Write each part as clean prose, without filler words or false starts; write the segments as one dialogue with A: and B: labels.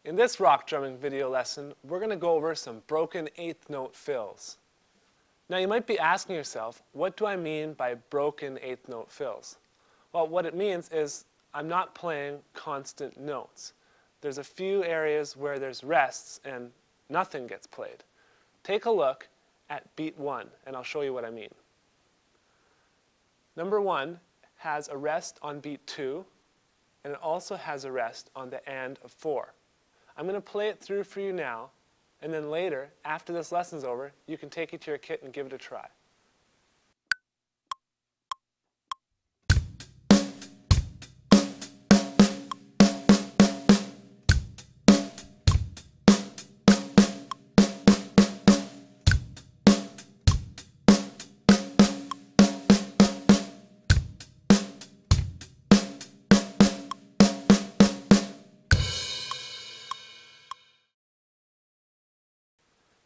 A: In this rock drumming video lesson, we're going to go over some broken eighth note fills. Now you might be asking yourself, what do I mean by broken eighth note fills? Well, what it means is I'm not playing constant notes. There's a few areas where there's rests and nothing gets played. Take a look at beat 1 and I'll show you what I mean. Number 1 has a rest on beat 2 and it also has a rest on the and of 4. I'm going to play it through for you now, and then later, after this lesson's over, you can take it to your kit and give it a try.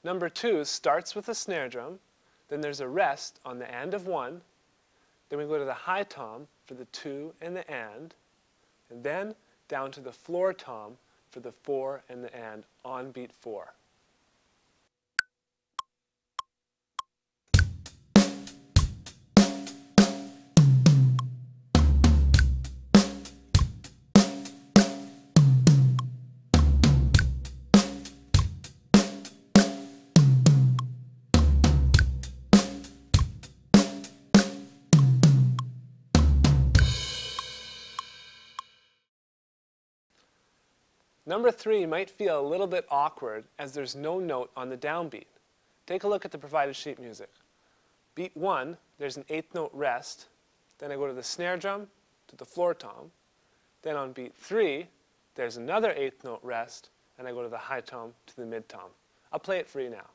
A: Number 2 starts with a snare drum, then there's a rest on the and of 1, then we go to the high tom for the 2 and the and then down to the floor tom for the 4 and the and on beat 4. Number 3 might feel a little bit awkward as there's no note on the downbeat. Take a look at the provided sheet music. Beat 1, there's an eighth note rest, then I go to the snare drum, to the floor tom, then on beat 3, there's another eighth note rest, and I go to the high tom to the mid tom. I'll play it for you now.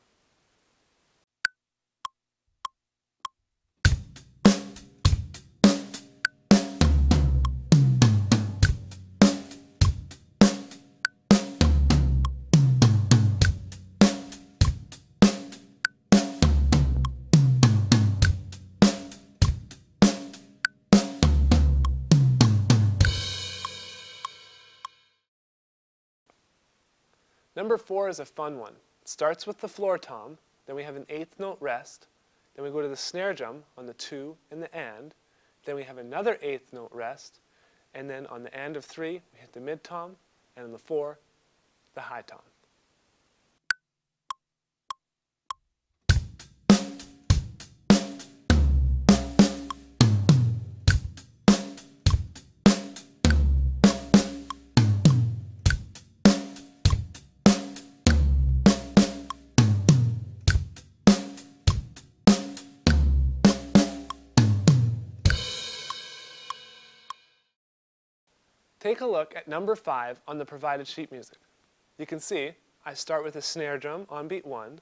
A: Number 4 is a fun one. It starts with the floor tom, then we have an eighth note rest, then we go to the snare drum on the 2 and the and, then we have another eighth note rest, and then on the and of 3, we hit the mid tom, and on the 4, the high tom. Take a look at number 5 on the provided sheet music. You can see I start with a snare drum on beat 1,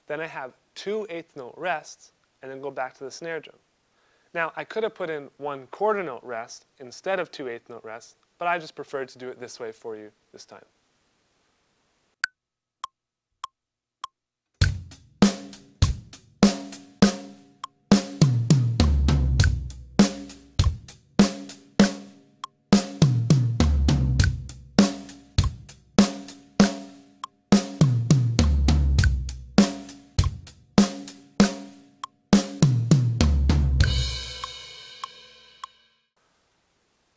A: then I have 2 eighth note rests, and then go back to the snare drum. Now I could have put in 1 quarter note rest instead of 2 eighth note rests, but I just preferred to do it this way for you this time.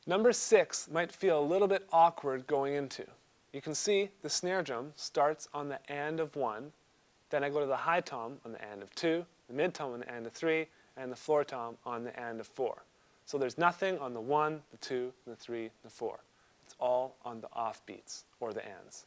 A: Number 6 might feel a little bit awkward going into. You can see the snare drum starts on the and of 1, then I go to the high tom on the and of 2, the mid tom on the and of 3, and the floor tom on the and of 4. So there's nothing on the 1, the 2, the 3, the 4. It's all on the off beats, or the ands.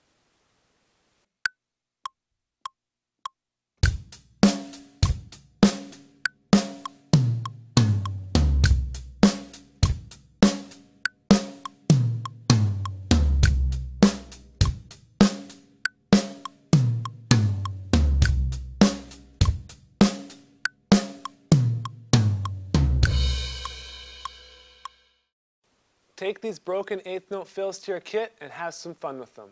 A: Take these broken eighth note fills to your kit and have some fun with them.